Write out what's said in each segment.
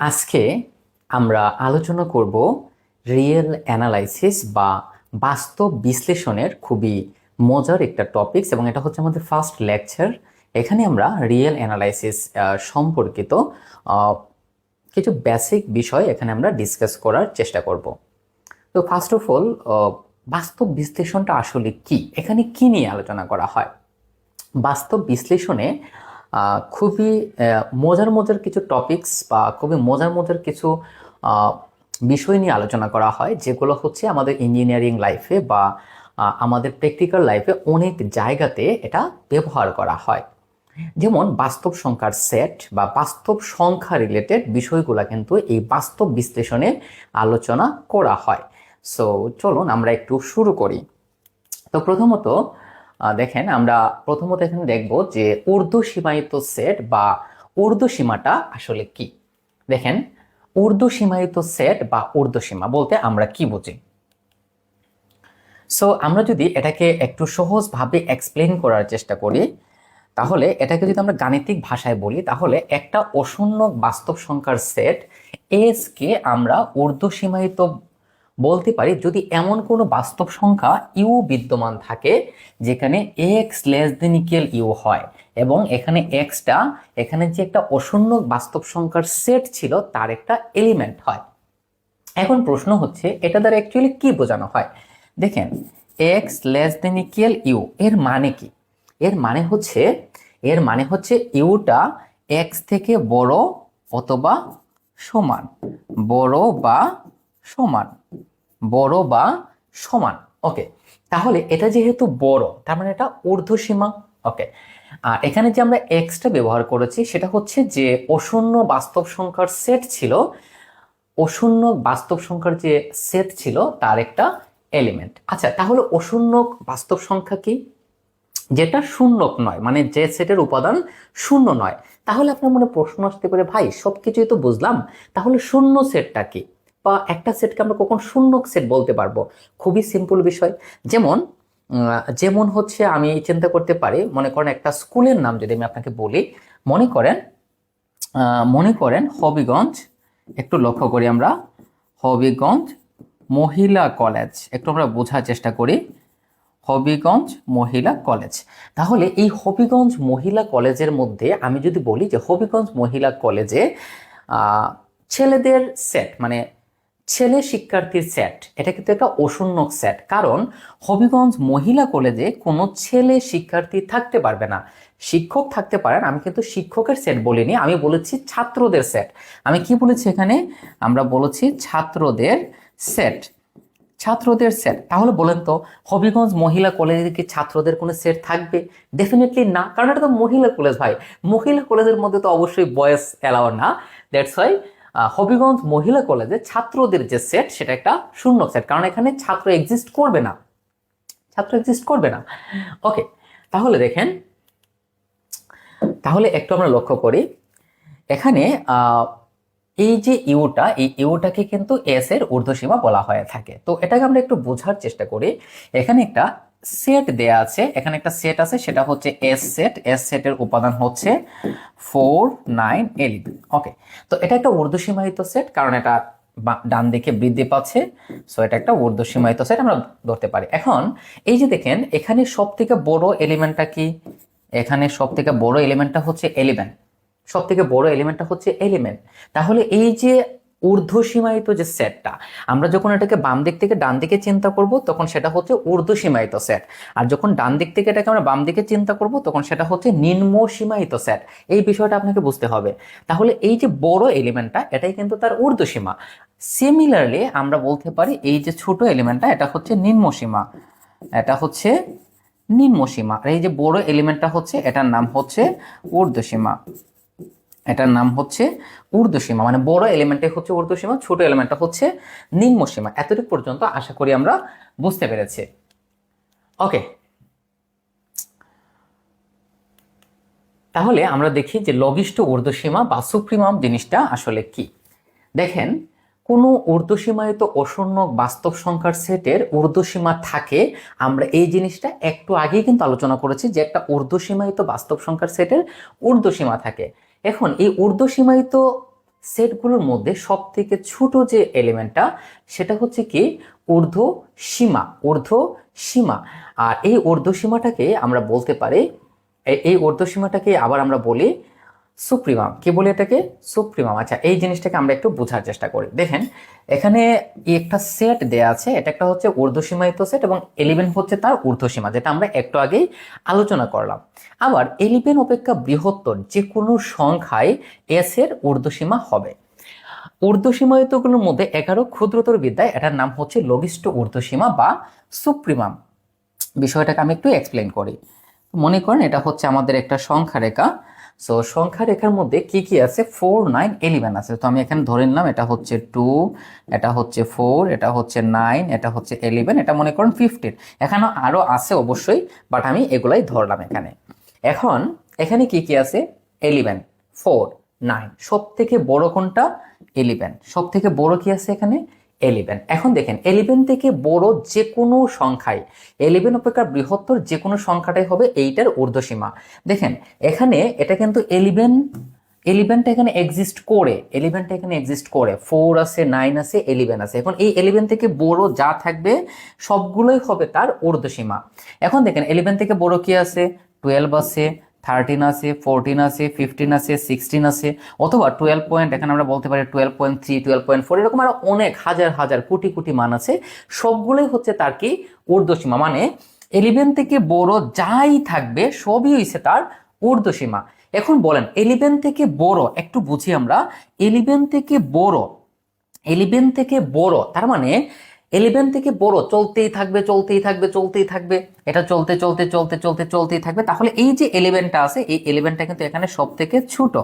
আজকে আমরা আলোচনা করব রিয়েল অ্যানালাইসিস বা বাস্তব বিশ্লেষণের খুবই মজার একটা টপিকস, এবং এটা হচ্ছে আমাদের ফার্স্ট লেকচার। এখানে আমরা রিয়েল অ্যানালাইসিস সম্পর্কিত আহ, কিছু বেসিক বিষয় এখানে আমরা ডিসকাস করার চেষ্টা করব। তো ফার্স্ট অফ অল, বাস্তব বিশ্লেষণটা আসলে কি, এখানে কি নিয়ে আলোচনা করা হয়? বাস্তব বিশ্লেষণে খুবই মজার মজার কিছু টপিকস বা খুবই মজার মজার কিছু আহ, বিষয় নিয়ে আলোচনা করা হয়, যেগুলো হচ্ছে আমাদের ইঞ্জিনিয়ারিং লাইফে বা আমাদের প্র্যাকটিক্যাল লাইফে অনেক জায়গাতে এটা ব্যবহার করা হয়। যেমন বাস্তব সংখ্যার সেট বা বাস্তব সংখ্যা রিলেটেড বিষয়গুলো কিন্তু এই বাস্তব বিশ্লেষণে আলোচনা করা হয়। সো চলুন আমরা একটু শুরু করি। তো প্রথমত দেখেন, আমরা প্রথমত এখানে দেখব যে ঊর্ধ্ব সীমায়িত সেট বা ঊর্ধ্ব সীমাটা আসলে কি। দেখেন, ঊর্ধ্ব সীমায়িত সেট বা ঊর্ধ্ব সীমা বলতে আমরা কি বুঝি। সো আমরা যদি এটাকে একটু সহজভাবে এক্সপ্লেন করার চেষ্টা করি, তাহলে এটাকে যদি আমরা গাণিতিক ভাষায় বলি, তাহলে একটা অশূন্য বাস্তব সংখ্যার সেট এস কে আমরা ঊর্ধ্ব সীমায়িত বলতে পারি যদি এমন কোনো বাস্তব সংখ্যা ইউ বিদ্যমান থাকে যেখানে X less than equal U হয়, এবং এখানে এক্সটা এখানে যে একটা অশূন্য বাস্তব সংখ্যার সেট ছিল তার একটা এলিমেন্ট হয়। এখন প্রশ্ন হচ্ছে এটা দ্বারা অ্যাকচুয়ালি কি বোঝানো হয়। দেখেন, X less than equal U এর মানে কি? এর মানে হচ্ছে ইউটা এক্স থেকে বড় অথবা সমান, বড় বা সমান, বড় বা সমান। ওকে, তাহলে এটা যেহেতু বড়, তার মানে এটা ঊর্ধ্বসীমা। ওকে, আর এখানে যে আমরা এক্সটা ব্যবহার করেছি সেটা হচ্ছে যে অশূন্য বাস্তব সংখ্যার সেট ছিল, অশূন্য বাস্তব সংখ্যার যে সেট ছিল তার একটা এলিমেন্ট। আচ্ছা, তাহলে অশূন্য বাস্তব সংখ্যা কি? যেটা শূন্যক নয়, মানে যে সেটের উপাদান শূন্য নয়। তাহলে আপনার মনে প্রশ্ন আসতে পারে, ভাই সবকিছুই তো বুঝলাম, তাহলে শূন্য সেটটা কি, বা একটা সেটকে আমরা কখন শূন্য সেট বলতে পারবো? খুবই সিম্পল বিষয়। যেমন যেমন হচ্ছে আমি চিন্তা করতে পারি, মনে করেন একটা স্কুলের নাম যদি আমি আপনাকে বলি, মনে করেন হবিগঞ্জ। একটু লক্ষ্য করি আমরা, হবিগঞ্জ মহিলা কলেজ, একটু আমরা বোঝার চেষ্টা করি। হবিগঞ্জ মহিলা কলেজ। তাহলে এই হবিগঞ্জ মহিলা কলেজের মধ্যে আমি যদি বলি যে হবিগঞ্জ মহিলা কলেজে ছেলেদের সেট, মানে ছেলে শিক্ষার্থীর সেট, এটা কিন্তু একটা অশূন্য সেট, কারণ হবিগঞ্জ মহিলা কলেজে কোনো ছেলে শিক্ষার্থী থাকতে পারবে না। শিক্ষক থাকতে পারেন, আমি কিন্তু শিক্ষকের সেট বলিনি, আমি বলেছি ছাত্রদের সেট। আমি কি বলেছি এখানে? আমরা বলেছি ছাত্রদের সেট, ছাত্রদের সেট। তাহলে বলেন তো, হবিগঞ্জ মহিলা কলেজে কি ছাত্রদের কোনো সেট থাকবে? ডেফিনেটলি না, কারণ এটা তো মহিলা কলেজ ভাই। মহিলা কলেজের মধ্যে তো অবশ্যই বয়েজ এলাও না। দ্যাটস ওয়াই হবিগঞ্জ মহিলা কলেজে ছাত্রদের যে সেট সেটা একটা শূন্য সেট, কারণ এখানে ছাত্র এক্সিস্ট করবে না, ছাত্র এক্সিস্ট করবে না। ওকে, তাহলে দেখেন, তাহলে একটু আমরা লক্ষ্য করি এখানে এই যে ইউটা, এই ইউটাকে কিন্তু এস এর ঊর্ধ্বসীমা বলা হয়ে থাকে। তো এটাকে আমরা একটু বোঝার চেষ্টা করি। এখানে একটা সেট দেয়া আছে, এখানে একটা সেট আছে, সেটা হচ্ছে এস সেট। এস সেটের উপাদান হচ্ছে 4, 9, 11। ওকে, তো এটা একটা ঊর্ধ্বসীমায়িত সেট, কারণ এটা ডান দিকে বৃদ্ধি পাচ্ছে। সো এটা একটা ঊর্ধ্বসীমায়িত সেট আমরা ধরতে পারি। এখন এই যে দেখেন, এখানে সব থেকে বড় এলিমেন্টটা কি? এখানে সব থেকে বড় এলিমেন্টটা হচ্ছে এলিমেন্ট, সব থেকে বড় এলিমেন্টটা হচ্ছে এলিমেন্ট। তাহলে এই যে ঊর্ধ্বসীমায়িত যে সেটটা, আমরা যখন এটাকে বাম দিক থেকে ডান দিকে চিন্তা করব তখন সেটা হচ্ছে ঊর্ধ্বসীমায়িত সেট, আর যখন ডান দিক থেকে এটাকে আমরা বাম দিকে চিন্তা করব তখন সেটা হচ্ছে নিম্ন সীমায়িত সেট। এই বিষয়টা আপনাকে বুঝতে হবে। তাহলে এই যে বড় এলিমেন্টটা, এটাই কিন্তু তার ঊর্ধ্বসীমা। সিমিলারলি আমরা বলতে পারি এই যে ছোট এলিমেন্টটা, এটা হচ্ছে নিম্ন সীমা, এটা হচ্ছে নিম্ন সীমা। আর এই যে বড় এলিমেন্টটা হচ্ছে, এটার নাম হচ্ছে ঊর্ধ্বসীমা, এটার নাম হচ্ছে ঊর্ধ্বসীমা। মানে বড় এলিমেন্টে হচ্ছে ঊর্ধ্বসীমা, ছোট এলিমেন্টটা হচ্ছে নিম্ন সীমা। এতটুকু পর্যন্ত আশা করি আমরা বুঝতে পেরেছি। ওকে, তাহলে আমরা দেখি যে লঘিষ্ঠ ঊর্ধ্বসীমা বা সুপ্রিমাম জিনিসটা আসলে কি। দেখেন, কোনো ঊর্ধ্বসীমায়িত অশূন্য বাস্তব সংখ্যার সেটের ঊর্ধ্বসীমা থাকে। আমরা এই জিনিসটা একটু আগেই কিন্তু আলোচনা করেছি যে একটা ঊর্ধ্বসীমায়িত বাস্তব সংখ্যার সেটের ঊর্ধ্বসীমা থাকে। এখন এই ঊর্ধ্বসীমায়িত সেটগুলোর মধ্যে সব থেকে ছোট যে এলিমেন্টটা সেটা হচ্ছে কি ঊর্ধ্ব সীমা, ঊর্ধ্ব সীমা। আর এই ঊর্ধ্ব সীমাটাকে আমরা বলতে পারি, এই ঊর্ধ্ব সীমাটাকে আবার আমরা বলি সুপ্রিমাম। কি বলি এটাকে? সুপ্রিমাম। আচ্ছা, এই জিনিসটাকে আমরা একটু বোঝার চেষ্টা করি। দেখেন এখানে একটা সেট দেয়া আছে, এটা একটা হচ্ছে ঊর্ধ্বসীমায়িত সেট এবং 11 হচ্ছে তার ঊর্ধ্বসীমা, যেটা আমরা একটু আগেই আলোচনা করলাম। আবার 11 অপেক্ষা বৃহত্তর যে কোনো সংখ্যায় এস এর ঊর্ধ্বসীমা হবে। ঊর্ধ্বসীমায়িতগুলোর মধ্যে 11 ক্ষুদ্রতর বিদ্যায় এটার নাম হচ্ছে লঘিষ্ঠ ঊর্ধ্বসীমা বা সুপ্রিমাম। বিষয়টাকে আমি একটু এক্সপ্লেন করি। মনে করেন এটা হচ্ছে আমাদের একটা সংখ্যা রেখা। সো সংখ্যা রেখার মধ্যে কি কি আছে? 4, 9, 11 আছে। তো আমি এখানে ধরে নিলাম এটা হচ্ছে 2, এটা হচ্ছে 4, এটা হচ্ছে 9, এটা হচ্ছে 11, এটা মনে করেন 15। এখানে আরো আছে অবশ্যই, বাট আমি এগুলাই ধরলাম এখানে। এখন এখানে কি কি আছে? 11, 4, 9। সব থেকে বড় কোনটা? 11। সব থেকে বড় কি আছে এখানে? 11। এখন দেখেন 11 থেকে বড় যে কোনো সংখ্যায়, 11 অপেক্ষা বৃহত্তর যে কোনো সংখ্যাটাই হবে এইটার ঊর্ধ্বসীমা। দেখেন এখানে এটা কিন্তু 11টা এখানে এক্সিস্ট করে, 11টা এখানে এক্সিস্ট করে, 4 আছে, 9 আছে, 11 আছে। এখন এই 11 থেকে বড় যা থাকবে সবগুলোই হবে তার ঊর্ধ্বসীমা। এখন দেখেন 11 থেকে বড় কি আছে? 12 আছে, 13 আছে, 14 আছে, 15 আছে, 16 আছে, অথবা 12 পয়েন্ট, এখানে আমরা বলতে পারি 12.3, 12.4, এরকম আরো অনেক হাজার হাজার কোটি কোটি মান আছে। সবগুলোই হচ্ছে তার কি ঊর্ধ্বসীমা। মানে 11 থেকে বড় যাই থাকবে সবই হইছে তার ঊর্ধ্বসীমা। এখন বলেন 11 থেকে বড় একটু বুঝি আমরা। 11 থেকে বড়, 11 থেকে বড় তার মানে 11 থেকে বড় চলতেই থাকবে, চলতেই থাকবে, চলতেই থাকবে, এটা চলতে চলতে চলতে চলতে চলতেই থাকবে। তাহলে এই যে 11টা আছে, এই 11টা কিন্তু এখানে সব থেকে ছোট।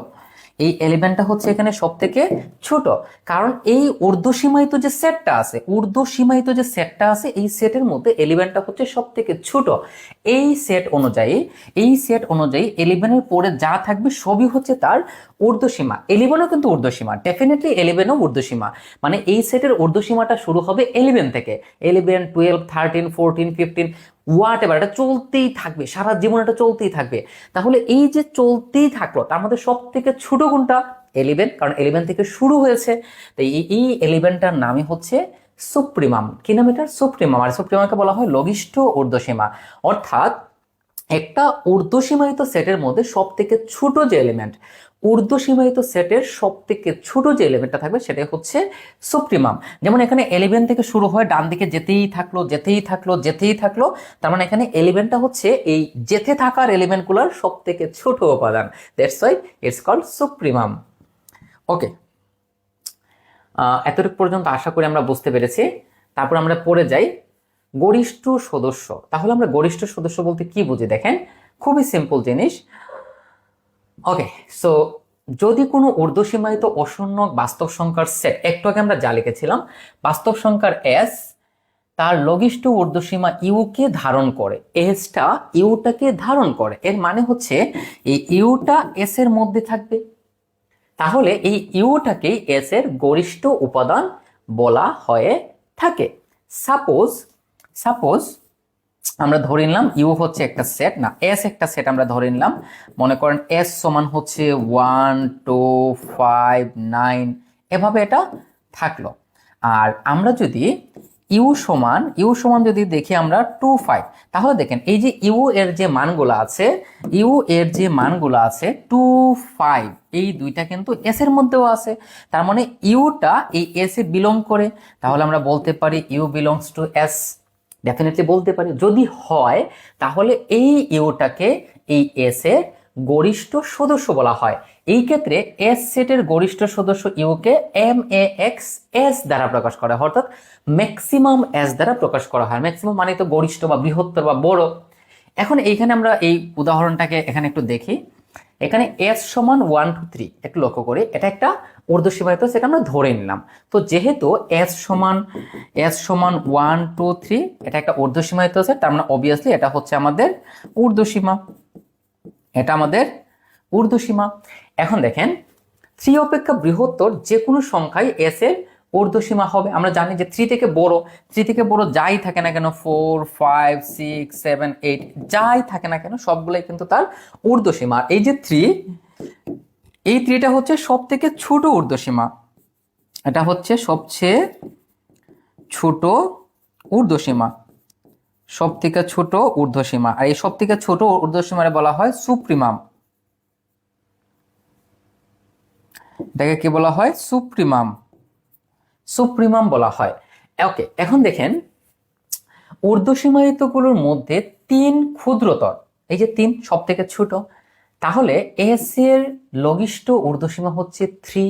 এই 11টা হচ্ছে এখানে সব থেকে ছোট, কারণ এই ঊর্ধ্বসীমায়িত যে সেটটা আছে, ঊর্ধ্বসীমায়িত যে সেটটা আছে, এই সেটের মধ্যে 11টা হচ্ছে সব থেকে ছোট। এই সেট অনুযায়ী, এই সেট অনুযায়ী 11-এর পরে যা থাকবে সবই হচ্ছে তার ঊর্ধ্বসীমা। 11ও কিন্তু ঊর্ধ্বসীমা, ডেফিনেটলি 11ও ঊর্ধ্বসীমা। মানে এই সেটের ঊর্ধ্বসীমাটা শুরু হবে 11 থেকে। 11, 12, 13, 14, 15, হোয়াট এভার, এটা চলতেই থাকবে, সারা জীবন এটা চলতেই থাকবে। তাহলে এই যে চলতেই থাকলো তার মধ্যে সব থেকে ছোট কোনটা? 11, কারণ 11 থেকে শুরু হয়েছে। তাই এই 11টার নামই হচ্ছে সুপ্রিমাম। কি নাম এটা? সুপ্রিমাম। আর সুপ্রিমামকে বলা হয় লঘিষ্ঠ ঊর্ধ্বসীমা। অর্থাৎ একটা ঊর্ধ্বসীমায়িত সেটের মধ্যে সব থেকে ছোট যে এলিমেন্ট, ঊর্ধ্বসীমায়িত সেটের সব থেকে ছোট যে এলিমেন্টটা থাকবে সেটাই হচ্ছে সুপ্রিমাম। যেমন এখানে 11 থেকে শুরু হয়, ডান দিকে যেতেই থাকলো, যেতেই থাকলো, যেতেই থাকলো। তার মানে এখানে 11টা হচ্ছে এই যেতে থাকার এলিমেন্টগুলোর সব থেকে ছোট উপাদান। That's why it's called supremum. Okay, এতটুকু পর্যন্ত আশা করি আমরা বুঝতে পেরেছি। তারপর আমরা পড়ে যাই গরিষ্ঠ সদস্য। তাহলে আমরা গরিষ্ঠ সদস্য বলতে কি বুঝি? দেখেন খুবই সিম্পল জিনিস। ওকে, সো যদি কোনো ঊর্ধ্বসীমায়িত অশূন্য বাস্তব সংখ্যার সেট, একটু আগে আমরা যা লিখেছিলাম, বাস্তব সংখ্যার এস তার লঘিষ্ঠ ঊর্ধ্বসীমা ইউকে ধারণ করে, এসটা ইউটাকে ধারণ করে, এর মানে হচ্ছে এই ইউটা এস এর মধ্যে থাকবে। তাহলে এই ইউটাকে এস এর গরিষ্ঠ উপাদান বলা হয়ে থাকে। সাপোজ সাপোজ আমরা ধরে নিলাম ইউ হচ্ছে একটা সেট, না এস একটা সেট আমরা ধরে নিলাম। মনে করেন এস সমান হচ্ছে 1, 2, 5, 9, এভাবে এটা থাকলো। আর আমরা যদি ইউ সমান যদি দেখি আমরা 2, 5, তাহলে দেখেন এই যে ইউ এর যে মানগুলো আছে, ইউ এর যে মানগুলো আছে 2, 5, এই দুইটা কিন্তু এস এর মধ্যেও আছে। তার মানে ইউটা এই এস এ বিলং করে। তাহলে আমরা বলতে পারি U belongs to S, definitely বলতে পারি। যদি হয় তাহলে এই ইউটাকে এই এস এর গরিষ্ঠ সদস্য বলা হয়। এই ক্ষেত্রে এস সেটের গরিষ্ঠ সদস্য ইউকে MAX এস দ্বারা প্রকাশ করা হয়, অর্থাৎ ম্যাক্সিমাম এস দ্বারা প্রকাশ করা হয়। ম্যাক্সিমাম মানে তো গরিষ্ঠ বা বৃহত্তর বা বড়। এখন এইখানে আমরা এই উদাহরণটাকে এখানে একটু দেখি। এখানে এস সমান 1, 2, 3, একটু লক্ষ্য করি, এটা একটা ঊর্ধ্বসীমায়িত সেটা আমরা ধরে নিলাম। তো যেহেতু এস সমান 1, 2, 3, এটা একটা ঊর্ধ্বসীমায়িত সেট, তার মানে অবভিয়াসলি এটা হচ্ছে আমাদের ঊর্ধ্বসীমা, এটা আমাদের ঊর্ধ্বসীমা। এখন দেখেন 3 অপেক্ষা বৃহত্তর যে কোনো সংখ্যায় এস এর ঊর্ধ্বসীমা হবে। আমরা জানি যে 3 থেকে বড় যাই থাকে না কেন, 4, 5, 6, 7, 8 যাই থাকে না কেন সবগুলাই কিন্তু তার ঊর্ধ্বসীমা। এই যে 3, এই 3টা হচ্ছে সব থেকে ছোট ঊর্ধ্বসীমা, এটা হচ্ছে সবচেয়ে ছোট ঊর্ধ্বসীমা, সব থেকে ছোট ঊর্ধ্বসীমা। আর এই সব থেকে ছোট ঊর্ধ্বসীমারে বলা হয় সুপ্রিমাম, এটাকে কি বলা হয়? সুপ্রিমাম, সুপ্রিমাম বলা হয়। ওকে, এখন দেখেন ঊর্ধ্বসীমায়িতগুলোর মধ্যে 3 ক্ষুদ্রতর, এই যে 3 সব থেকে ছোট, তাহলে এস এর লঘিষ্ঠ ঊর্ধ্বসীমা হচ্ছে 3।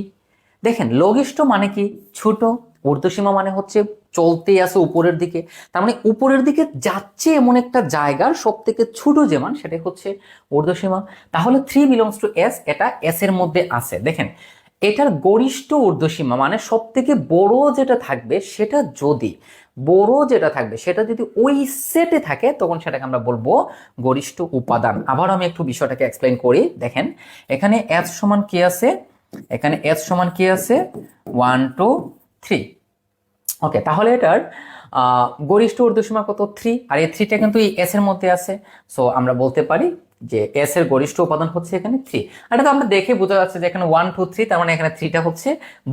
দেখেন লঘিষ্ঠ মানে কি? ছোট। ঊর্ধ্বসীমা মানে হচ্ছে চলতেই আছে উপরের দিকে, তার মানে উপরের দিকে যাচ্ছে এমন একটা জায়গার সব থেকে ছোট যে মান সেটাই হচ্ছে ঊর্ধ্বসীমা। তাহলে 3 বিলংস টু এস, এটা এস এর মধ্যে আছে। দেখেন এটার গরিষ্ঠ ঊর্ধ্বসীমা মানে সব থেকে বড় যেটা থাকবে সেটা যদি ওই সেটে থাকে তখন সেটাকে আমরা বলবো গরিষ্ঠ উপাদান। আবার আমি একটু বিষয়টাকে এক্সপ্লেন করি। দেখেন এখানে এস সমান কি আছে? এখানে এস সমান কি আছে? 1 2 3। ওকে, তাহলে এটার গরিষ্ঠ ঊর্ধ্বসীমা কত? 3। আর এই 3টা কিন্তু এই এস এর মধ্যে আছে, সো আমরা বলতে পারি যে এস এর গরিষ্ঠ উপাদান হচ্ছে এখানে 3। এটা তো আমরা দেখে বোঝা যাচ্ছে যে এখানে 1 2 3, তার মানে এখানে 3টা হচ্ছে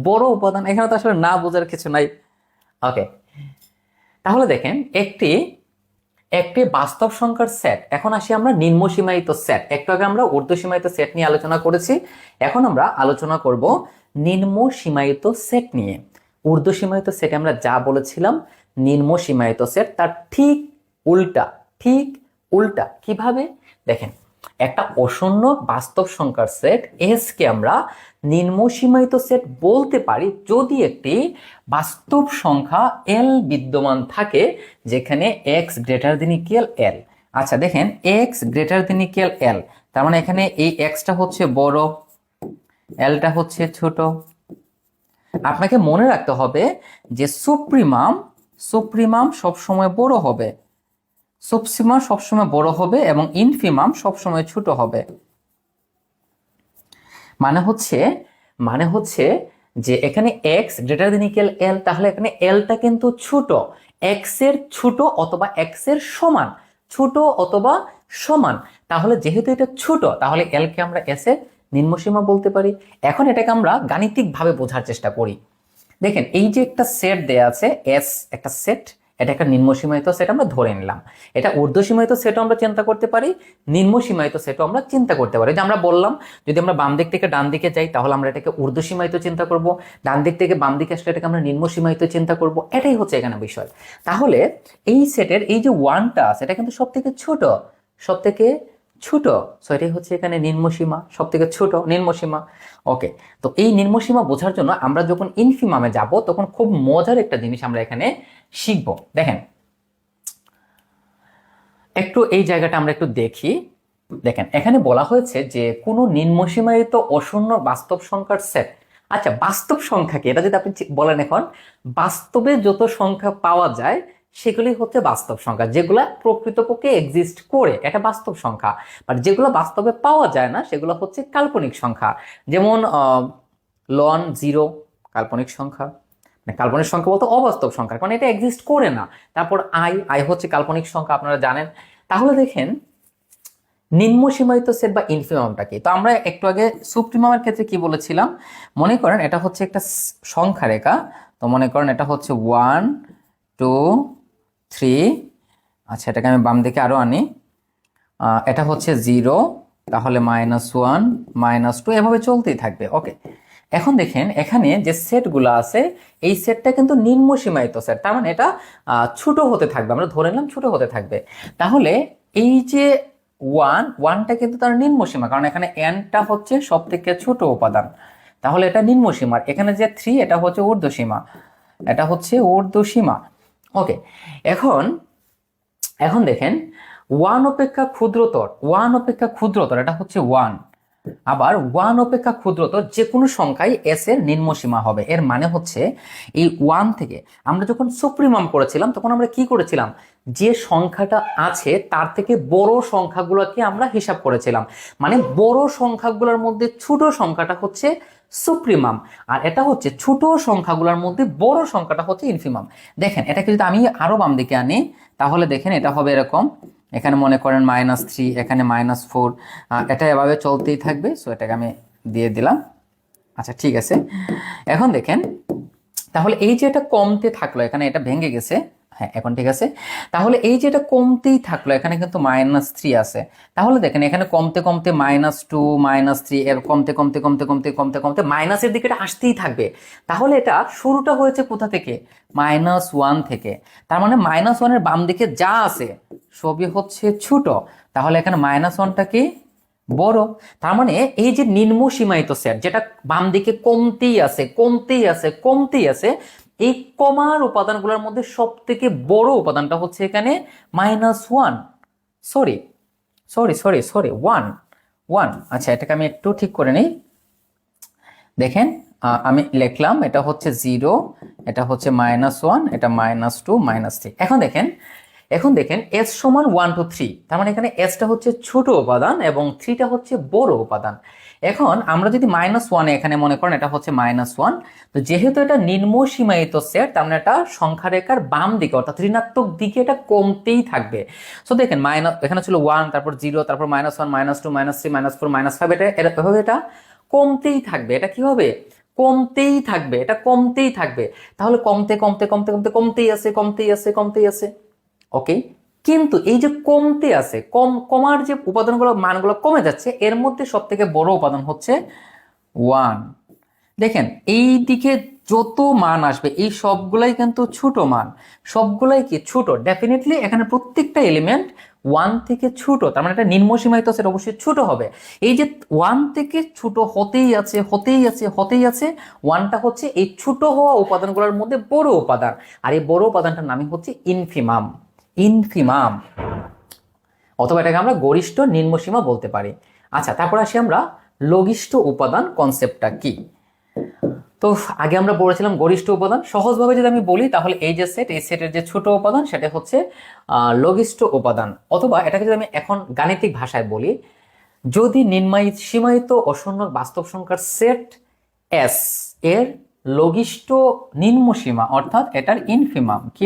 বড় উপাদান। এখানে তো আসলে না বোঝার কিছু নাই। ওকে, তাহলে দেখেন একটি একটি বাস্তব সংখ্যার সেট। এখন আসি আমরা নিম্ন সীমায়িত সেট। একটু আগে আমরা ঊর্ধ্ব সীমায়িত সেট নিয়ে আলোচনা করেছি, এখন আমরা আলোচনা করব নিম্ন সীমায়িত সেট নিয়ে। ঊর্ধ্ব সীমায়িত সেটে আমরা যা বলেছিলাম নিম্ন সীমায়িত সেট তার ঠিক উল্টা, ঠিক উল্টা। কিভাবে? দেখেন একটা অশূন্য বাস্তব সংখ্যার সেট এস কে আমরা নিম্ন সীমায়িত সেট বলতে পারি যদি একটি বাস্তব সংখ্যা এল বিদ্যমান থাকে যেখানে এক্স গ্রেটার দেন ইকুয়াল এল। আচ্ছা দেখেন এক্স গ্রেটার দেন ইকুয়াল এল, তার মানে এখানে এই এক্সটা হচ্ছে বড়, এলটা হচ্ছে ছোট। আপনাকে মনে রাখতে হবে যে সুপ্রিমাম সুপ্রিমাম সবসময় বড় হবে, সুপ্রিমাম সবসময় বড় হবে এবং ইনফিমাম সবসময় ছোট হবে। মানে হচ্ছে যে এখানে এক্স গ্রেটার দেন ইকুয়াল এল, তাহলে এখানে এলটা কিন্তু ছোট, এক্স এর ছোট অথবা এক্স এর সমান, ছোট অথবা সমান। তাহলে যেহেতু এটা ছোট তাহলে এল কে আমরা এস এর নিম্নসীমা বলতে পারি। এখন এটাকে আমরা গাণিতিকভাবে বোঝার চেষ্টা করি। দেখেন এই যে একটা সেট দেয়া আছে এস, একটা সেট, এটা একটা নিম্ন সীমায়িত সেট আমরা ধরে নিলাম। এটা ঊর্ধ্ব সীমায়িত সেটও আমরা চিন্তা করতে পারি, নিম্ন সীমায়িত সেটও আমরা চিন্তা করতে পারি। যে আমরা বললাম যদি আমরা বাম দিক থেকে ডান দিকে যাই তাহলে আমরা এটাকে ঊর্ধ্ব সীমায়িত চিন্তা করব, ডান দিক থেকে বাম দিকে আসলে এটাকে আমরা নিম্ন সীমায়িত চিন্তা করব। এটাই হচ্ছে এখানে বিষয়। তাহলে এই সেটের এই যে ওয়ানটা আছে এটা কিন্তু সব থেকে ছোট, সব থেকে ছোট, সো এটাই হচ্ছে এখানে নিম্নসীমা, সব থেকে ছোট নিম্নসীমা। ওকে, তো এই নিম্নসীমা বোঝার জন্য আমরা যখন ইনফিমামে যাব তখন খুব মজার একটা জিনিস আমরা এখানে শিখব। দেখেন একটু এই জায়গাটা আমরা একটু দেখি। দেখেন এখানে বলা হয়েছে যে কোনো নিম্নসীমায়িত অশূন্য বাস্তব সংখ্যার সেট। আচ্ছা বাস্তব সংখ্যা কি এটা যদি আপনি বলেন, এখন বাস্তবে যত সংখ্যা পাওয়া যায় সেগুলি হচ্ছে বাস্তব সংখ্যা, যেগুলা প্রকৃতপক্ষে এক্সিস্ট করে এটা বাস্তব সংখ্যা। বাট যেগুলো বাস্তবে পাওয়া যায় না সেগুলো হচ্ছে কাল্পনিক সংখ্যা। যেমন লন 0 কাল্পনিক সংখ্যা, কাল্পনিক সংখ্যা বলতে অবাস্তব সংখ্যা, কারণ এটা এক্সিস্ট করে না। তারপর আই, আই হচ্ছে কাল্পনিক সংখ্যা, আপনারা জানেন। তাহলে দেখেন নিম্ন সীমায়িত সেট বা ইনফিমামটা কি? তো আমরা একটু আগে সুপ্রিমামের ক্ষেত্রে কি বলেছিলাম, মনে করেন এটা হচ্ছে একটা সংখ্যা রেখা। তো মনে করেন এটা হচ্ছে 1 2 3, আচ্ছা এটাকে আমি বাম দিকে আরো আনি, এটা হচ্ছে 0, তাহলে -1 -2 এভাবে চলতেই থাকবে। ওকে, এখন দেখেন এখানে যে সেটগুলো আছে এই সেটটা কিন্তু নিম্ন সীমায়িত সেট, তার মানে এটা ছোট হতে থাকবে, আমরা ধরে নিলাম ছোট হতে থাকবে। তাহলে এই যে ওয়ানটা কিন্তু তার নিম্ন সীমা, কারণ এখানে এনটা হচ্ছে সব থেকে ছোট উপাদান, তাহলে এটা নিম্ন সীমার। এখানে যে 3 এটা হচ্ছে ঊর্ধ্ব সীমা, এটা হচ্ছে ঊর্ধ্ব সীমা। ওকে, এখন দেখেন ওয়ান অপেক্ষা ক্ষুদ্রতর এটা হচ্ছে 1, আবার 1 অপেক্ষা ক্ষুদ্রতর যে কোনো সংখ্যাই এস এর নিম্ন সীমা হবে। এর মানে হচ্ছে এই 1 থেকে আমরা যখন সুপ্রিমাম করেছিলাম তখন আমরা কি করেছিলাম, যে সংখ্যাটা আছে তার থেকে বড় সংখ্যাগুলোকে আমরা হিসাব করেছিলাম, মানে বড় সংখ্যাগুলোর মধ্যে ছোট সংখ্যাটা হচ্ছে সুপ্রিমাম, আর এটা হচ্ছে ছোট সংখ্যাগুলোর মধ্যে বড় সংখ্যাটা হচ্ছে ইনফিমাম। দেখেন এটাকে যদি আমি আরো বাম দিকে আনি তাহলে দেখেন এটা হবে এরকম, এখানে মনে করেন -3, এখানে -4, এটা এভাবে চলতেই থাকবে। সো এটাকে আমি দিয়ে দিলাম। আচ্ছা ঠিক আছে, এখন দেখেন তাহলে এই যে এটা কমতে থাকলো, এখানে এটা ভেঙে গেছে, হ্যাঁ এখন ঠিক আছে। তাহলে এই যে এটা কমতেই থাকলো, এখানে কিন্তু -3 আছে। তাহলে দেখেন এখানে কমতে কমতে -2 -3 এর কমতে কমতে কমতে কমতে কমতে কমতে মাইনাসের দিকে এটা আসতেই থাকবে। তাহলে এটা শুরুটা হয়েছে কোথা থেকে? -1 থেকে। তার মানে -1 এর বাম দিকে যা আছে সবই হচ্ছে ছোট। তাহলে এখানে -1টা কি? বড়। তার মানে এই যে নিম্ন সীমায়িত সেট যেটা বাম দিকে কমতেই আছে কমতেই আছে কমতেই আছে, এই কমার উপাদানগুলোর মধ্যে সব থেকে বড় উপাদানটা হচ্ছে এখানে -1, সরি সরি সরি সরি 1। আচ্ছা এটাকে আমি একটু ঠিক করে নিই। দেখেন আমি লিখলাম এটা হচ্ছে 0, এটা হচ্ছে -1, এটা -2 -3। এখন দেখেন s সমান 1 2 3, তার মানে এখানে s টা হচ্ছে ছোট উপাদান এবং 3টা হচ্ছে বড় উপাদান। এখন আমরা যদি -1 এখানে মনে করেন এটা হচ্ছে -1, তো যেহেতু এটা নিম্ন সীমায়িত সেট, তার মানে এটা সংখ্যা রেখার বাম দিকে অর্থাৎ ঋণাত্মক দিকে এটা কমতেই থাকবে। সো দেখেন এখানে ছিল 1, তারপর 0, তারপর -1 -2 -3 -4 -5, এটা কমতেই থাকবে। এটা কি হবে? কমতেই থাকবে, এটা কমতেই থাকবে। তাহলে কমতে কমতে কমতে কমতে কমতেই আছে কমতেই আছে কমতেই আছে। ওকে, কিন্তু এই যে কমতে আছে, কমার যে উপাদানগুলো মানগুলো কমে যাচ্ছে, এর মধ্যে সব থেকে বড় উপাদান হচ্ছে 1। দেখেন এই দিকে যত মান আসবে এই সবগুলাই কিন্তু ছোট মান, সবগুলাই কি ছোট। ডেফিনেটলি এখানে প্রত্যেকটা এলিমেন্ট 1 থেকে ছোট, তার মানে এটা নিম্ন সীমায়িত সেট অবশ্যই ছোট হবে। এই যে 1 থেকে ছোট হতেই আছে হতেই আছে হতেই আছে, 1টা হচ্ছে এই ছোট হওয়া উপাদানগুলোর মধ্যে বড় উপাদান, আর এই বড় উপাদানটার নামই হচ্ছে ইনফিমাম। ইনফিমাম অথবা এটাকে আমরা গরিষ্ঠ নিম্নসীমা বলতে পারি। আচ্ছা তারপর আসি আমরা লঘিষ্ঠ উপাদান কনসেপ্টটা কি। তো আগে আমরা পড়েছিলাম গরিষ্ঠ উপাদান। সহজভাবে যদি আমি বলি তাহলে এই যে সেট, এই সেটের যে ছোট উপাদান সেটা হচ্ছে লঘিষ্ঠ উপাদান, অথবা এটাকে যদি আমি এখন গাণিতিক ভাষায় বলি, যদি সীমায়িত অশূন্য বাস্তব সংখ্যার সেট এস এর লঘিষ্ঠ নিম্ন সীমা অর্থাৎ এটার ইনফিমাম কি,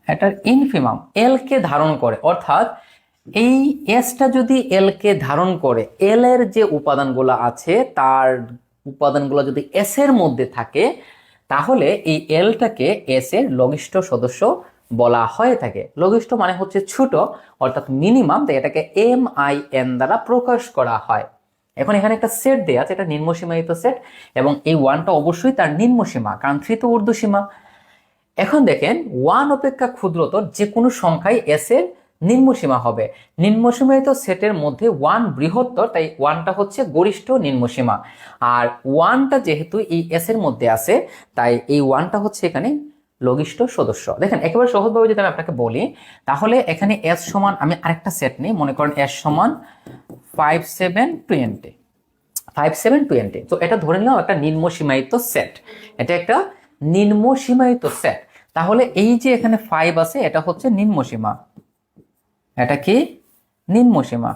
এটার ইনফিমাম এল কে ধারণ করে, অর্থাৎ এই এসটা যদি এল কে ধারণ করে, এল এর যে উপাদানগুলো আছে তার উপাদানগুলো যদি এস এর মধ্যে থাকে, তাহলে এই এলটাকে এস এর লঘিষ্ঠ সদস্য বলা হয়ে থাকে। লঘিষ্ঠ মানে হচ্ছে ছোট অর্থাৎ মিনিমাম, তাই এটাকে MIN দ্বারা প্রকাশ করা হয়। এখন এখানে একটা সেট দেয়া আছে, এটা নিম্নসীমায়িত সেট এবং এই 1টা অবশ্যই তার নিম্নসীমা, কারণ 3 তো ঊর্ধ্বসীমা। এখন দেখেন 1 অপেক্ষা ক্ষুদ্রতর যে কোনো সংখ্যাই এস এর নিম্নসীমা হবে। নিম্নসীমায়িত সেটের মধ্যে 1 বৃহত্তর, তাই 1টা হচ্ছে গরিষ্ঠ নিম্নসীমা। আর 1টা যেহেতু এই এস এর মধ্যে আছে, তাই এই 1টা হচ্ছে এখানে লঘিষ্ঠ সদস্য। দেখেন একেবারে সহজভাবে যদি আমি আপনাকে বলি, তাহলে এখানে এস সমান, আমি আরেকটা সেট নিই, মনে করেন এস সমান 5 7 20, 5 7 20। তো এটা ধরে নিলাম একটা নিম্ন সীমায়িত সেট, এটা একটা নিম্ন সীমায়িত সেট। তাহলে এই যে এখানে 5 আছে এটা হচ্ছে নিম্ন সীমা, এটা কি নিম্ন সীমা,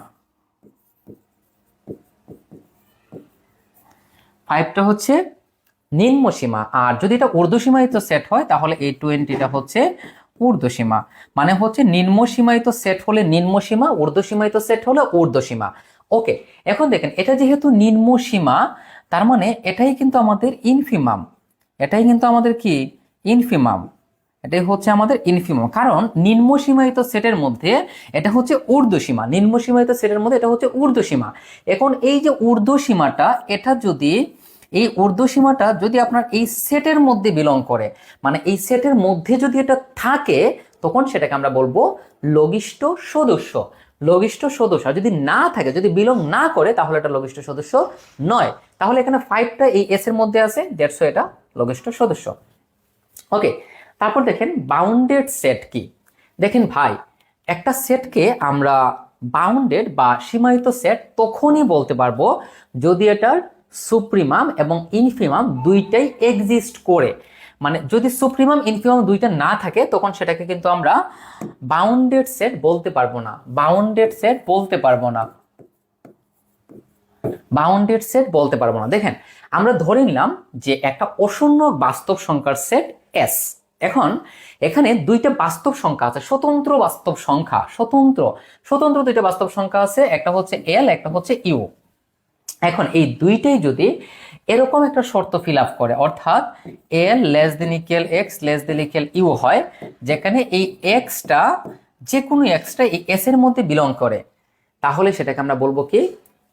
5টা হচ্ছে নিম্ন সীমা। আর যদি এটা ঊর্ধ্বসীমায়িত সেট হয় তাহলে এই 20টা হচ্ছে ঊর্ধ্বসীমা। মানে হচ্ছে নিম্ন সীমায়িত সেট হলে নিম্ন সীমা, ঊর্ধ্বসীমায়িত সেট হলে ঊর্ধ্বসীমা। ওকে, এখন দেখেন এটা যেহেতু নিম্ন সীমা, তার মানে এটাই কিন্তু আমাদের ইনফিমাম, এটাই কিন্তু আমাদের কি ইনফিমাম, এটাই হচ্ছে আমাদের ইনফিমাম। কারণ নিম্ন সীমায়িত সেটের মধ্যে এটা হচ্ছে ঊর্ধ্বসীমা, নিম্ন সীমায়িত সেটের মধ্যে এটা হচ্ছে ঊর্ধ্বসীমা। এখন এই যে ঊর্ধ্বসীমাটা, এটা যদি এই ঊর্ধ্বসীমাটা যদি আপনার এই সেটের মধ্যে বিলং করে, মানে এই সেটের মধ্যে যদি এটা থাকে, তখন সেটাকে আমরা বলবো লঘিষ্ঠ সদস্য। লঘিষ্ঠ সদস্য। আর যদি না থাকে, যদি বিলং না করে, তাহলে এটা লঘিষ্ঠ সদস্য নয়। তাহলে এখানে 5টা এই এস এর মধ্যে আছে, দ্যাটস এটা লঘিষ্ঠ সদস্য। ওকে, তারপর দেখেন বাউন্ডেড সেট কি। দেখেন ভাই, একটা সেটকে আমরা বাউন্ডেড বা সীমায়িত সেট তখনই বলতে পারবো যদি এটার সুপ্রিমাম এবং ইনফিমাম দুইটাই এক্সিস্ট করে। মানে যদি সুপ্রিমাম ইনফিমাম দুইটা না থাকে, তখন সেটাকে কিন্তু আমরা বাউন্ডেড সেট বলতে পারবো না, বাউন্ডেড সেট বলতে পারবো না, বাউন্ডেড সেট বলতে পারবো না। দেখেন আমরা ধরে নিলাম যে একটা অশূন্য বাস্তব সংখ্যার সেট এস। এখন এখানে দুইটা বাস্তব সংখ্যা আছে, স্বতন্ত্র বাস্তব সংখ্যা, স্বতন্ত্র দুইটা বাস্তব সংখ্যা আছে, একটা হচ্ছে এল, একটা হচ্ছে ইউ। এখন এই দুইটাই যদি এরকম একটা শর্ত ফিল আপ করে, অর্থাৎ L less than equal X less than equal U হয়, যেখানে এই এক্সটা যে কোনো এক্সটা এই এস এর মধ্যে বিলং করে, তাহলে সেটাকে আমরা বলবো কি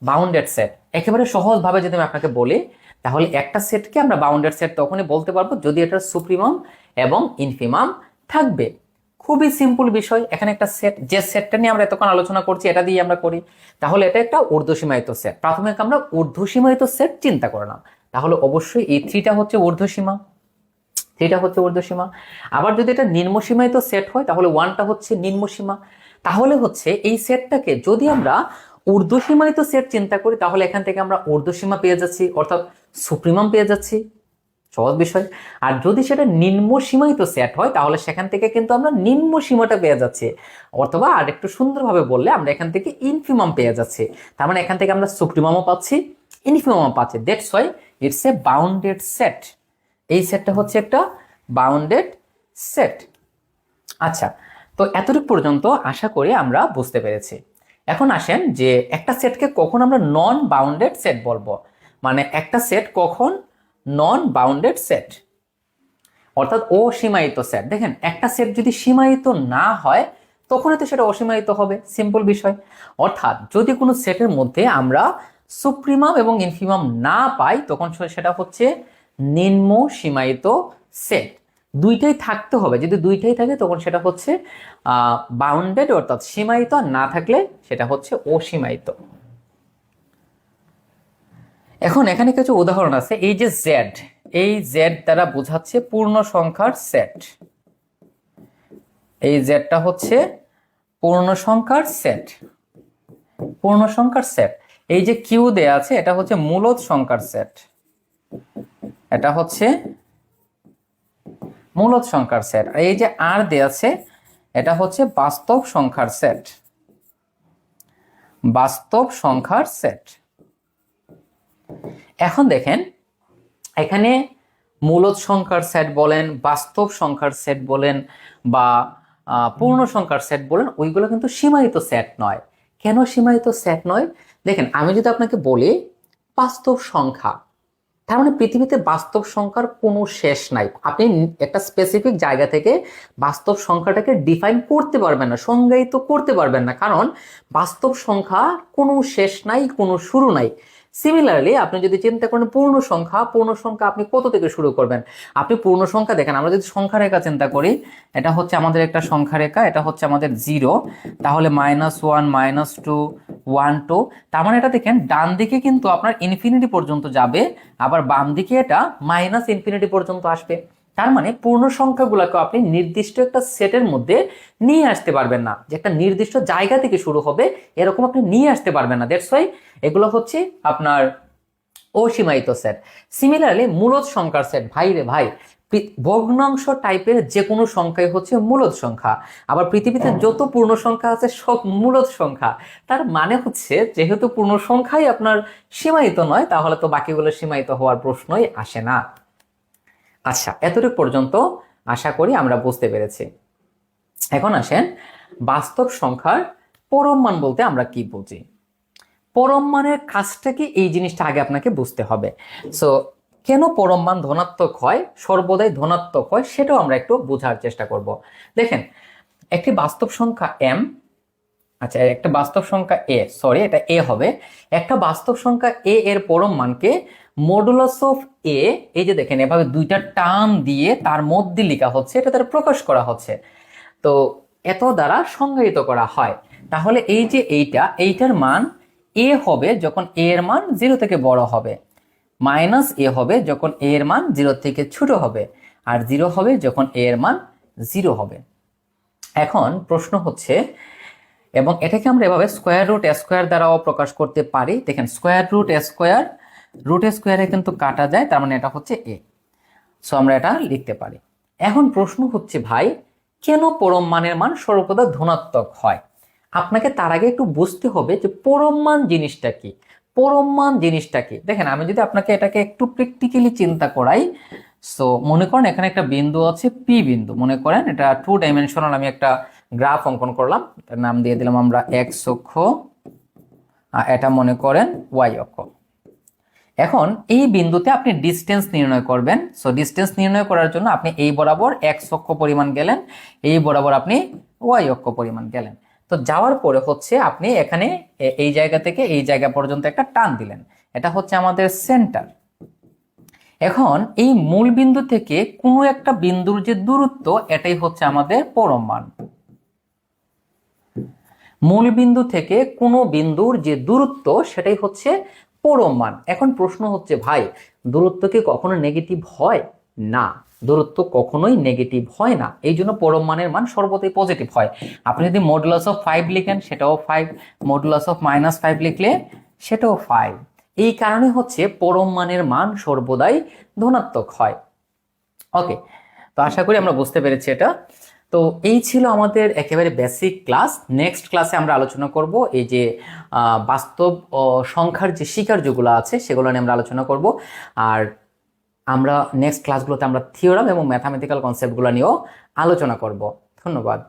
বাউন্ডেড সেট। একেবারে সহজভাবে যদি আমি আপনাকে বলি, তাহলে একটা সেটকে আমরা বাউন্ডেড সেট তখনই বলতে পারবো যদি এটার সুপ্রিমাম এবং ইনফিমাম থাকবে। খুবই সিম্পল বিষয়। এখানে একটা সেট, যে সেটটা নিয়ে আমরা এতক্ষণ আলোচনা করছি এটা দিয়ে আমরা করি, তাহলে এটা একটা ঊর্ধ্বসীমায়িত সেট। প্রাথমিক আমরা ঊর্ধ্বসীমায়িত সেট চিন্তা করলাম, তাহলে অবশ্যই এই থ্রিটা হচ্ছে ঊর্ধ্বসীমা, থ্রিটা হচ্ছে ঊর্ধ্বসীমা। আবার যদি এটা নিম্নসীমায়িত সেট হয় তাহলে ওয়ানটা হচ্ছে নিম্নসীমা। তাহলে হচ্ছে এই সেটটাকে যদি আমরা ঊর্ধ্বসীমায়িত সেট চিন্তা করি, তাহলে এখান থেকে আমরা ঊর্ধ্বসীমা পেয়ে যাচ্ছি, অর্থাৎ সুপ্রিমাম পেয়ে যাচ্ছি, সহজ বিষয়। আর যদি সেটা নিম্ন সীমায়িত সেট হয় তাহলে সেখান থেকে কিন্তু আমরা নিম্ন সীমাটা পেয়ে যাচ্ছি, অথবা আর একটু সুন্দরভাবে বললে আমরা এখান থেকে ইনফিমাম পেয়ে যাচ্ছি। তার মানে এখান থেকে আমরা সুপ্রিমামও পাচ্ছি, ইনফিমামও পাচ্ছি। That's why it's a bounded set. এই সেটটা হচ্ছে একটা বাউন্ডেড সেট। আচ্ছা, তো এতটুকু পর্যন্ত আশা করি আমরা বুঝতে পেরেছি। এখন আসেন যে একটা সেটকে কখন আমরা নন বাউন্ডেড সেট বলবো, মানে একটা সেট কখন নন বাউন্ডেড সেট, অর্থাৎ অসীমায়িত সেট। দেখেন একটা সেট যদি সীমায়িত না হয় তখনই তো সেটা অসীমায়িত হবে, সিম্পল বিষয়। অর্থাৎ যদি কোনো সেটের মধ্যে আমরা সুপ্রিমাম এবং ইনফিমাম না পাই তখন সেটা হচ্ছে নিম্ন সীমায়িত সেট। দুইটাই থাকতে হবে, যদি দুইটাই থাকে তখন সেটা হচ্ছে বাউন্ডেড, অর্থাৎ সীমায়িত। না থাকলে সেটা হচ্ছে অসীমায়িত। এখন এখানে কিছু উদাহরণ আছে। এই যে জেড, এই জেড দ্বারা বোঝাচ্ছে পূর্ণ সংখ্যার সেট। এই জেডটা হচ্ছে পূর্ণ সংখ্যার সেট, পূর্ণ সংখ্যার সেট। এই যে কিউ দেয়া আছে এটা হচ্ছে মূলদ সংখ্যার সেট, এটা হচ্ছে মূলদ সংখ্যার সেট। আর এই যে আর দেয়া আছে এটা হচ্ছে বাস্তব সংখ্যার সেট, বাস্তব সংখ্যার সেট। এখন দেখেন এখানে মূলদ সংখ্যার সেট বলেন, বাস্তব সংখ্যার সেট বলেন, বা পূর্ণ সংখ্যার সেট বলেন, ওইগুলো কিন্তু সীমায়িত সেট নয়। কেন সীমায়িত সেট নয়? দেখেন আমি যদি আপনাকে বলি বাস্তব সংখ্যা, তার মানে পৃথিবীতে বাস্তব সংখ্যার কোনো শেষ নাই। আপনি একটা স্পেসিফিক জায়গা থেকে বাস্তব সংখ্যাটাকে ডিফাইন করতে পারবেন না, সংজ্ঞায়িত করতে পারবেন না, কারণ বাস্তব সংখ্যা কোনো শেষ নাই, কোনো শুরু নাই। সিমিলারলি আপনি যদি চিন্তা করেন পূর্ণ সংখ্যা, পূর্ণ সংখ্যা আপনি কত থেকে শুরু করবেন? আপনি পূর্ণ সংখ্যা দেখেন, আমরা যদি সংখ্যা রেখা চিন্তা করি, এটা হচ্ছে আমাদের একটা সংখ্যা রেখা, এটা হচ্ছে আমাদের 0, তাহলে -1 -2 1 2, তার মানে এটা দেখেন ডান দিকে কিন্তু আপনার ইনফিনিটি পর্যন্ত যাবে, আবার বাম দিকে এটা -ইনফিনিটি পর্যন্ত আসবে। তার মানে পূর্ণ সংখ্যাগুলোকে আপনি নির্দিষ্ট একটা সেটের মধ্যে নিয়ে আসতে পারবেন না, যে একটা নির্দিষ্ট জায়গা থেকে শুরু হবে এরকম আপনি নিয়ে আসতে পারবেন না। দ্যাটস ওয়াই এগুলো হচ্ছে আপনার অসীমায়িত সেট। সিমিলারলি মূলদ সংখ্যার সেট, ভাই রে ভাই, ভগ্নাংশ টাইপের যে কোনো সংখ্যাই হচ্ছে মূলদ সংখ্যা। আবার পৃথিবীতে যত পূর্ণ সংখ্যা আছে সব মূলদ সংখ্যা। তার মানে হচ্ছে যেহেতু পূর্ণ সংখ্যাই আপনার সীমায়িত নয়, তাহলে তো বাকিগুলো সীমায়িত হওয়ার প্রশ্নই আসে না। আচ্ছা, এতটুকু পর্যন্ত আশা করি আমরা বুঝতে পেরেছি। এখন আসেন বাস্তব সংখ্যার পরম মান বলতে আমরা কি বুঝি। পরম মানের কাজটা কি, এই জিনিসটা আগে আপনাকে বুঝতে হবে। সো কেন পরম মান ধনাত্মক হয়, সর্বদাই ধনাত্মক হয়, সেটাও আমরা একটু বোঝার চেষ্টা করব। দেখেন একটি বাস্তব সংখ্যা m, আচ্ছা একটা বাস্তব সংখ্যা a, সরি এটা a হবে, একটা বাস্তব সংখ্যা a এর পরম মানকে মডুলাস অফ a, এই যে দেখেন এভাবে দুইটা টার্ম দিয়ে তার মধ্যে লেখা হচ্ছে, এটা দ্বারা প্রকাশ করা হচ্ছে, তো এত দ্বারা সংজ্ঞায়িত করা হয়। তাহলে এই যে এইটার মান a হবে যখন a এর মান 0 থেকে বড় হবে, -a হবে যখন a এর মান 0 থেকে ছোট হবে, আর 0 হবে যখন a এর মান 0 হবে। এখন প্রশ্ন হচ্ছে, এবং এটাকে আমরা এভাবে স্কোয়ার রুট স্কোয়ার দ্বারাও প্রকাশ করতে পারি। দেখেন স্কোয়ার রুট স্কোয়ার, রুট স্কোয়ারে কিন্তু কাটা যায়, তার মানে এটা হচ্ছে a, সো আমরা এটা লিখতে পারি। এখন প্রশ্ন হচ্ছে ভাই কেন পরম মানের মান সর্বদা ধনাত্মক হয়? আপনাকে তার আগে একটু বুঝতে হবে যে পরম মান জিনিসটা কি। পরম মান জিনিসটা কি দেখেন, আমি যদি আপনাকে এটাকে একটু প্র্যাকটিক্যালি চিন্তা করাই, সো মনে করেন এখানে একটা বিন্দু আছে পি বিন্দু, মনে করেন এটা 2 ডাইমেনশনাল, আমি একটা গ্রাফ অঙ্কন করলাম, নাম দিয়ে দিলাম আমরা এক্স অক্ষ, এটা মনে করেন ওয়াই অক্ষ। এখন এই বিন্দুতে আপনি ডিস্টেন্স নির্ণয় করবেন। সো ডিস্টেন্স নির্ণয় করার জন্য আপনি এই বরাবর এক্স অক্ষ পরিমাণ গেলেন, এই বরাবর আপনি ওয়াই অক্ষ পরিমাণ গেলেন। তো যাওয়ার পরে হচ্ছে আপনি এখানে এই জায়গা থেকে এই জায়গা পর্যন্ত একটা টান দিলেন, এটা হচ্ছে আমাদের সেন্টার। এখন এই মূল বিন্দু থেকে কোনো একটা বিন্দুর যে দূরত্ব, এটাই হচ্ছে আমাদের পরম মান। মূল বিন্দু থেকে কোনো বিন্দুর যে দূরত্ব, সেটাই হচ্ছে পরম মান। এখন প্রশ্ন হচ্ছে, ভাই দূরত্ব কি কখনো নেগেটিভ হয়? না, দূরত্ব কখনোই নেগেটিভ হয় না, এই জন্য পরম মানের মান সর্বদাই পজিটিভ হয়। আপনি যদি মডুলাস অফ 5 লিখেন সেটাও 5, মডুলাস অফ -5 লিখলে সেটাও 5। এই কারণে হচ্ছে পরম মানের মান সর্বদাই ধনাত্মক হয়। ওকে, তো আশা করি আমরা বুঝতে পেরেছি এটা। তো এই ছিল আমাদের একেবারে বেসিক ক্লাস। নেক্সট ক্লাসে আমরা আলোচনা করব এই যে বাস্তব সংখ্যার যে স্বীকার্যগুলো আছে সেগুলো নিয়ে আমরা আলোচনা করব। আর আমরা নেক্সট ক্লাসগুলোতে আমরা থিওরাম এবং ম্যাথামেটিক্যাল কনসেপ্টগুলো নিয়েও আলোচনা করব। ধন্যবাদ।